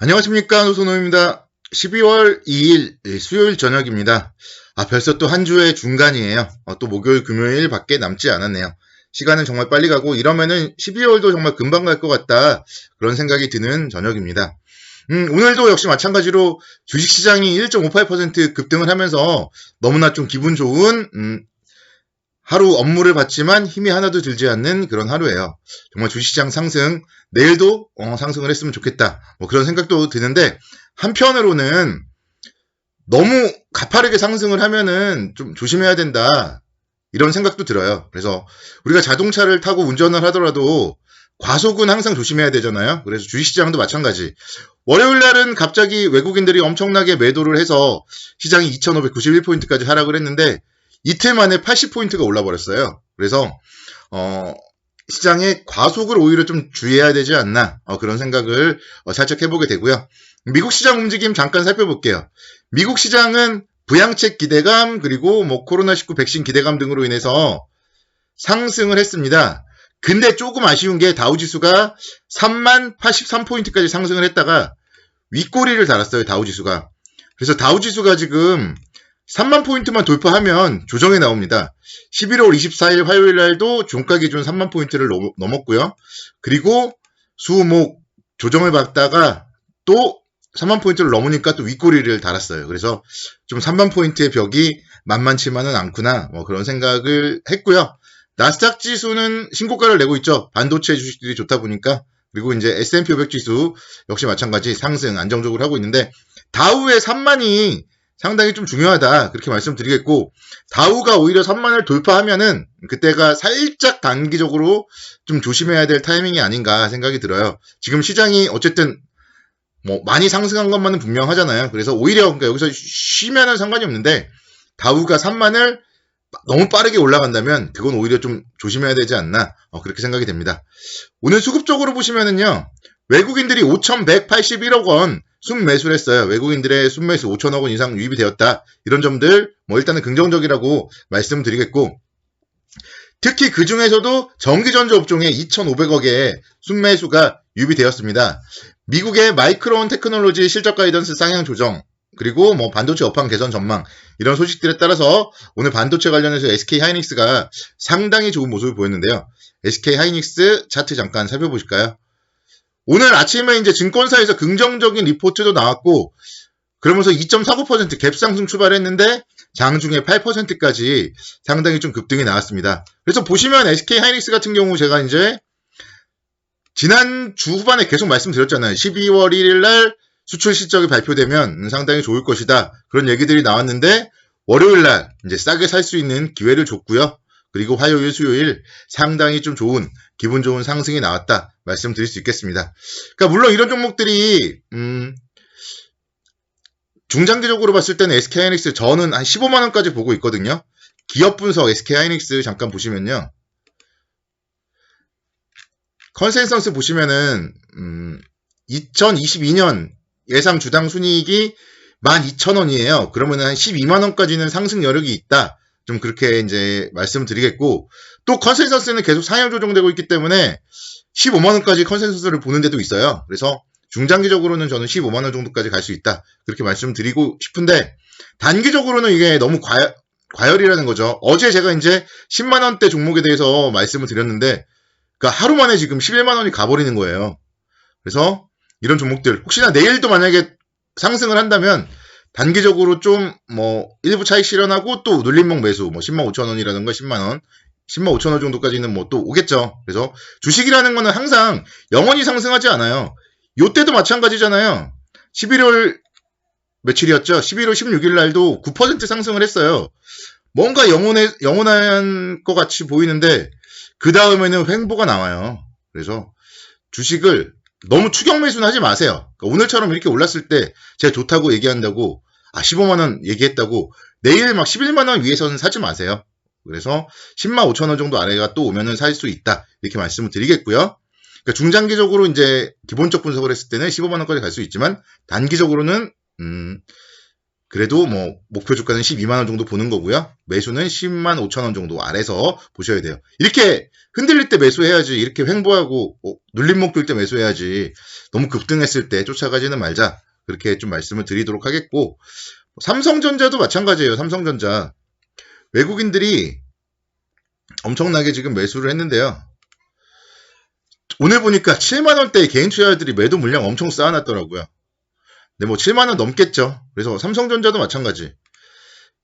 안녕하십니까, 노선호입니다. 12월 2일 수요일 저녁입니다. 벌써 또 한 주의 중간이에요. 또 목요일, 금요일 밖에 남지 않았네요. 시간은 정말 빨리 가고 이러면은 12월도 정말 금방 갈 것 같다. 그런 생각이 드는 저녁입니다. 오늘도 역시 마찬가지로 주식시장이 1.58% 급등을 하면서 너무나 좀 기분 좋은 하루 업무를 받지만 힘이 하나도 들지 않는 그런 하루예요. 정말 주식시장 상승, 내일도 상승을 했으면 좋겠다. 그런 생각도 드는데, 한편으로는 너무 가파르게 상승을 하면은 좀 조심해야 된다. 이런 생각도 들어요. 그래서 우리가 자동차를 타고 운전을 하더라도 과속은 항상 조심해야 되잖아요. 그래서 주식시장도 마찬가지. 월요일 날은 갑자기 외국인들이 엄청나게 매도를 해서 시장이 2591포인트까지 하락을 했는데, 이틀 만에 80포인트가 올라버렸어요. 그래서 시장의 과속을 오히려 좀 주의해야 되지 않나, 그런 생각을 살짝 해보게 되고요. 미국 시장 움직임 잠깐 살펴볼게요. 미국 시장은 부양책 기대감 그리고 코로나19 백신 기대감 등으로 인해서 상승을 했습니다. 근데 조금 아쉬운 게 다우지수가 3만 83포인트까지 상승을 했다가 윗꼬리를 달았어요, 다우지수가. 그래서 다우지수가 지금 3만 포인트만 돌파하면 조정에 나옵니다. 11월 24일 화요일 날도 종가 기준 3만 포인트를 넘었고요. 그리고 수목 조정을 받다가 또 3만 포인트를 넘으니까 또 윗꼬리를 달았어요. 그래서 좀 3만 포인트의 벽이 만만치만은 않구나, 그런 생각을 했고요. 나스닥 지수는 신고가를 내고 있죠. 반도체 주식들이 좋다 보니까. 그리고 이제 S&P 500 지수 역시 마찬가지 상승 안정적으로 하고 있는데, 다우의 3만이 상당히 좀 중요하다, 그렇게 말씀드리겠고, 다우가 오히려 3만을 돌파하면은 그때가 살짝 단기적으로 좀 조심해야 될 타이밍이 아닌가 생각이 들어요. 지금 시장이 어쨌든 많이 상승한 것만은 분명하잖아요. 그래서 오히려 그러니까 여기서 쉬면은 상관이 없는데, 다우가 3만을 너무 빠르게 올라간다면 그건 오히려 좀 조심해야 되지 않나, 그렇게 생각이 됩니다. 오늘 수급적으로 보시면은요, 외국인들이 5,181억 원 순매수를 했어요. 외국인들의 순매수 5천억 원 이상 유입이 되었다. 이런 점들 일단은 긍정적이라고 말씀드리겠고, 특히 그 중에서도 전기전자 업종에 2,500억의 순매수가 유입이 되었습니다. 미국의 마이크론 테크놀로지 실적 가이던스 상향 조정, 그리고 반도체 업황 개선 전망, 이런 소식들에 따라서 오늘 반도체 관련해서 SK 하이닉스가 상당히 좋은 모습을 보였는데요. SK 하이닉스 차트 잠깐 살펴보실까요? 오늘 아침에 이제 증권사에서 긍정적인 리포트도 나왔고, 그러면서 2.49% 갭상승 출발했는데 장중에 8%까지 상당히 좀 급등이 나왔습니다. 그래서 보시면 SK 하이닉스 같은 경우 제가 이제 지난 주 후반에 계속 말씀드렸잖아요. 12월 1일 날 수출 실적이 발표되면 상당히 좋을 것이다, 그런 얘기들이 나왔는데, 월요일 날 이제 싸게 살 수 있는 기회를 줬고요. 그리고 화요일, 수요일 상당히 좀 좋은, 기분 좋은 상승이 나왔다 말씀드릴 수 있겠습니다. 그러니까 물론 이런 종목들이 중장기적으로 봤을 때는 SK 하이닉스 저는 한 15만 원까지 보고 있거든요. 기업 분석 SK 하이닉스 잠깐 보시면요, 컨센서스 보시면은 2022년 예상 주당 순이익이 12,000원이에요. 그러면 한 12만 원까지는 상승 여력이 있다, 좀 그렇게 이제 말씀드리겠고, 또 컨센서스는 계속 상향 조정되고 있기 때문에 15만 원까지 컨센서스를 보는 데도 있어요. 그래서 중장기적으로는 저는 15만 원 정도까지 갈 수 있다, 그렇게 말씀드리고 싶은데, 단기적으로는 이게 너무 과열이라는 거죠. 어제 제가 이제 10만 원대 종목에 대해서 말씀을 드렸는데, 그러니까 하루 만에 지금 11만 원이 가버리는 거예요. 그래서 이런 종목들 혹시나 내일도 만약에 상승을 한다면 단기적으로 좀 일부 차익 실현하고 또 눌림목 매수 10만 5천 원이라든가 10만 원, 10만 5천 원 정도까지는 또 오겠죠. 그래서 주식이라는 거는 항상 영원히 상승하지 않아요. 요때도 마찬가지잖아요. 11월 며칠이었죠? 11월 16일 날도 9% 상승을 했어요. 뭔가 영원한 것 같이 보이는데 그 다음에는 횡보가 나와요. 그래서 주식을 너무 추격 매수는 하지 마세요. 그러니까 오늘처럼 이렇게 올랐을 때 제가 좋다고 얘기한다고 15만 원 얘기했다고 내일 막 11만 원 위에서는 사지 마세요. 그래서 10만 5천 원 정도 아래가 또 오면은 살 수 있다, 이렇게 말씀을 드리겠고요. 그러니까 중장기적으로 이제 기본적 분석을 했을 때는 15만 원까지 갈 수 있지만, 단기적으로는 그래도 뭐 목표 주가는 12만 원 정도 보는 거고요. 매수는 10만 5천 원 정도 아래서 보셔야 돼요. 이렇게 흔들릴 때 매수해야지. 이렇게 횡보하고 눌림목 들 때 매수해야지. 너무 급등했을 때 쫓아가지는 말자. 그렇게 좀 말씀을 드리도록 하겠고, 삼성전자도 마찬가지예요. 삼성전자 외국인들이 엄청나게 지금 매수를 했는데요. 오늘 보니까 7만 원대에 개인 투자자들이 매도 물량 엄청 쌓아놨더라고요. 네, 뭐 7만 원 넘겠죠. 그래서 삼성전자도 마찬가지.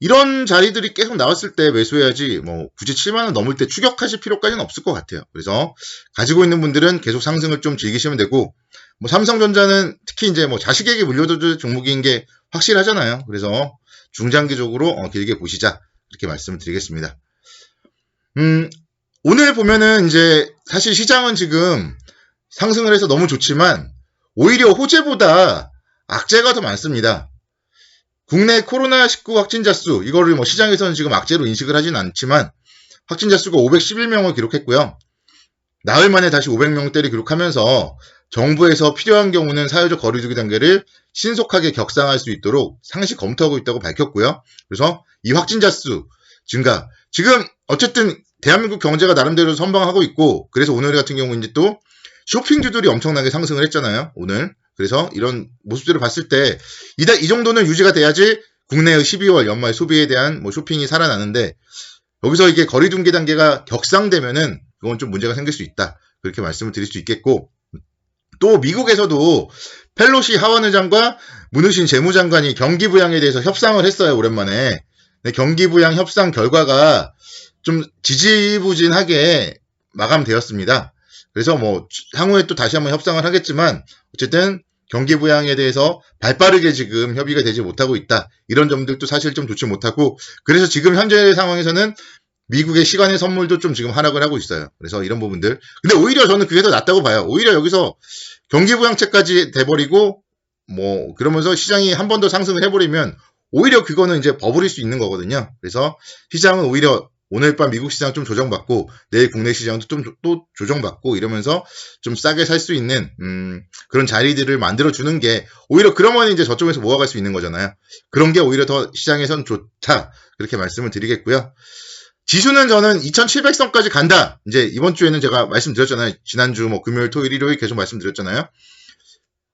이런 자리들이 계속 나왔을 때 매수해야지 뭐 굳이 7만 원 넘을 때 추격하실 필요까지는 없을 것 같아요. 그래서 가지고 있는 분들은 계속 상승을 좀 즐기시면 되고, 뭐 삼성전자는 특히 이제 뭐 자식에게 물려줄 종목인 게 확실하잖아요. 그래서 중장기적으로 길게 보시자 이렇게 말씀을 드리겠습니다. 오늘 보면은 이제 사실 시장은 지금 상승을 해서 너무 좋지만 오히려 호재보다 악재가 더 많습니다. 국내 코로나19 확진자 수, 이거를 뭐 시장에서는 지금 악재로 인식을 하진 않지만 확진자 수가 511명을 기록했고요. 나흘 만에 다시 500명대를 기록하면서 정부에서 필요한 경우는 사회적 거리두기 단계를 신속하게 격상할 수 있도록 상시 검토하고 있다고 밝혔고요. 그래서 이 확진자 수 증가, 지금 어쨌든 대한민국 경제가 나름대로 선방하고 있고, 그래서 오늘 같은 경우 이제 또 쇼핑주들이 엄청나게 상승을 했잖아요, 오늘. 그래서 이런 모습들을 봤을 때 이 정도는 유지가 돼야지 국내의 12월 연말 소비에 대한 뭐 쇼핑이 살아나는데, 여기서 이게 거리두기 단계가 격상되면은 그건 좀 문제가 생길 수 있다. 그렇게 말씀을 드릴 수 있겠고, 또 미국에서도 펠로시 하원 의장과 문우신 재무장관이 경기 부양에 대해서 협상을 했어요, 오랜만에. 네, 경기 부양 협상 결과가 좀 지지부진하게 마감되었습니다. 그래서 뭐 향후에 또 다시 한번 협상을 하겠지만 어쨌든 경기 부양에 대해서 발빠르게 지금 협의가 되지 못하고 있다. 이런 점들도 사실 좀 좋지 못하고, 그래서 지금 현재 상황에서는 미국의 시간의 선물도 좀 지금 하락을 하고 있어요. 그래서 이런 부분들. 근데 오히려 저는 그게 더 낫다고 봐요. 오히려 여기서 경기 부양책까지 돼버리고 뭐 그러면서 시장이 한 번 더 상승을 해버리면 오히려 그거는 이제 버블일 수 있는 거거든요. 그래서 시장은 오히려 오늘 밤 미국 시장 좀 조정받고 내일 국내 시장도 좀 또 조정받고 이러면서 좀 싸게 살 수 있는 그런 자리들을 만들어주는 게 오히려 그러면 이제 저쪽에서 모아갈 수 있는 거잖아요. 그런 게 오히려 더 시장에선 좋다. 그렇게 말씀을 드리겠고요. 지수는 저는 2700선까지 간다. 이제 이번 주에는 제가 말씀드렸잖아요. 지난주 뭐 금요일, 토요일, 일요일 계속 말씀드렸잖아요.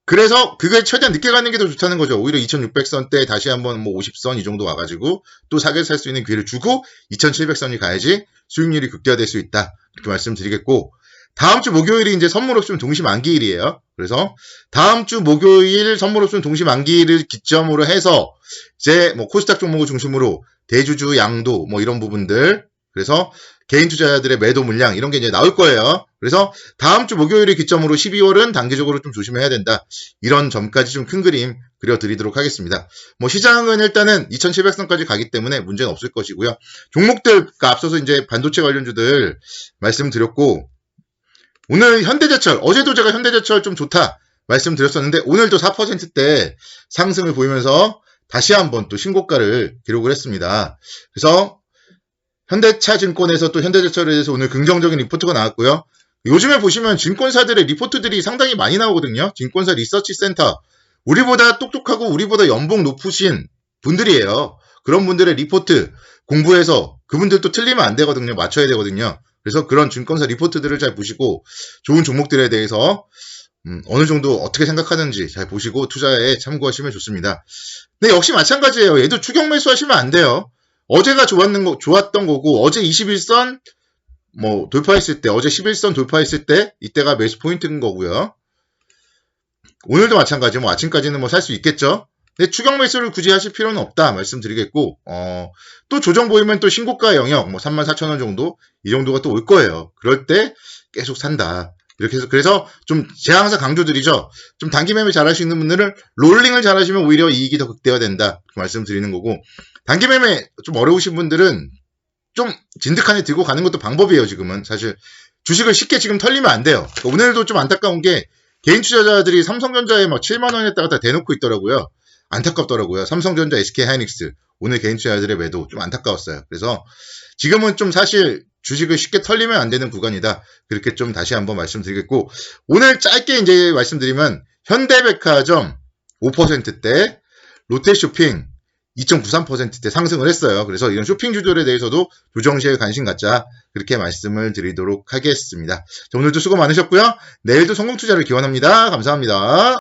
그래서 그게 최대한 늦게 가는 게 더 좋다는 거죠. 오히려 2600선 때 다시 한번 뭐 50선 이 정도 와가지고 또 사게 살 수 있는 기회를 주고 2700선이 가야지 수익률이 극대화될 수 있다. 이렇게 말씀드리겠고, 다음 주 목요일이 이제 선물 옵션 동시 만기일이에요. 그래서 다음 주 목요일 선물 옵션 동시 만기일을 기점으로 해서 이제 뭐 코스닥 종목을 중심으로 대주주 양도 뭐 이런 부분들, 그래서 개인 투자자들의 매도 물량 이런 게 이제 나올 거예요. 그래서 다음 주 목요일을 기점으로 12월은 단기적으로 좀 조심해야 된다. 이런 점까지 좀 큰 그림 그려드리도록 하겠습니다. 뭐 시장은 일단은 2700선까지 가기 때문에 문제는 없을 것이고요. 종목들 앞서서 이제 반도체 관련주들 말씀드렸고, 오늘 현대제철, 어제도 제가 현대제철 좀 좋다 말씀드렸었는데 오늘도 4%대 상승을 보이면서 다시 한번 또 신고가를 기록을 했습니다. 그래서 현대차증권에서 또 현대제철에 대해서 오늘 긍정적인 리포트가 나왔고요. 요즘에 보시면 증권사들의 리포트들이 상당히 많이 나오거든요. 증권사 리서치 센터. 우리보다 똑똑하고 우리보다 연봉 높으신 분들이에요. 그런 분들의 리포트 공부해서 그분들도 틀리면 안 되거든요. 맞춰야 되거든요. 그래서 그런 증권사 리포트들을 잘 보시고 좋은 종목들에 대해서 어느 정도 어떻게 생각하는지 잘 보시고 투자에 참고하시면 좋습니다. 근데 역시 마찬가지예요. 얘도 추격 매수하시면 안 돼요. 어제가 좋았던 거고, 어제 21선 뭐 돌파했을 때, 어제 11선 돌파했을 때 이때가 매수 포인트인 거고요. 오늘도 마찬가지, 뭐 아침까지는 뭐 살 수 있겠죠. 근데 추격 매수를 굳이 하실 필요는 없다 말씀드리겠고, 또 조정 보이면 또 신고가 영역 뭐 34,000원 정도 이 정도가 또 올 거예요. 그럴 때 계속 산다. 이렇게 해서, 그래서 좀 제가 항상 강조드리죠. 좀 단기 매매 잘 하시는 분들은 롤링을 잘 하시면 오히려 이익이 더 극대화된다 말씀드리는 거고, 단기 매매 좀 어려우신 분들은 좀 진득하게 들고 가는 것도 방법이에요. 지금은 사실 주식을 쉽게 지금 털리면 안 돼요. 오늘도 좀 안타까운 게 개인 투자자들이 삼성전자에 막 7만 원에다가 다 대놓고 있더라고요. 안타깝더라고요. 삼성전자, SK하이닉스 오늘 개인 투자자들의 매도 좀 안타까웠어요. 그래서 지금은 좀 사실 주식을 쉽게 털리면 안 되는 구간이다. 그렇게 좀 다시 한번 말씀드리겠고, 오늘 짧게 이제 말씀드리면 현대백화점 5%대, 롯데쇼핑 2.93%대 상승을 했어요. 그래서 이런 쇼핑 주들에 대해서도 조정시에 관심 갖자, 그렇게 말씀을 드리도록 하겠습니다. 자, 오늘도 수고 많으셨고요. 내일도 성공 투자를 기원합니다. 감사합니다.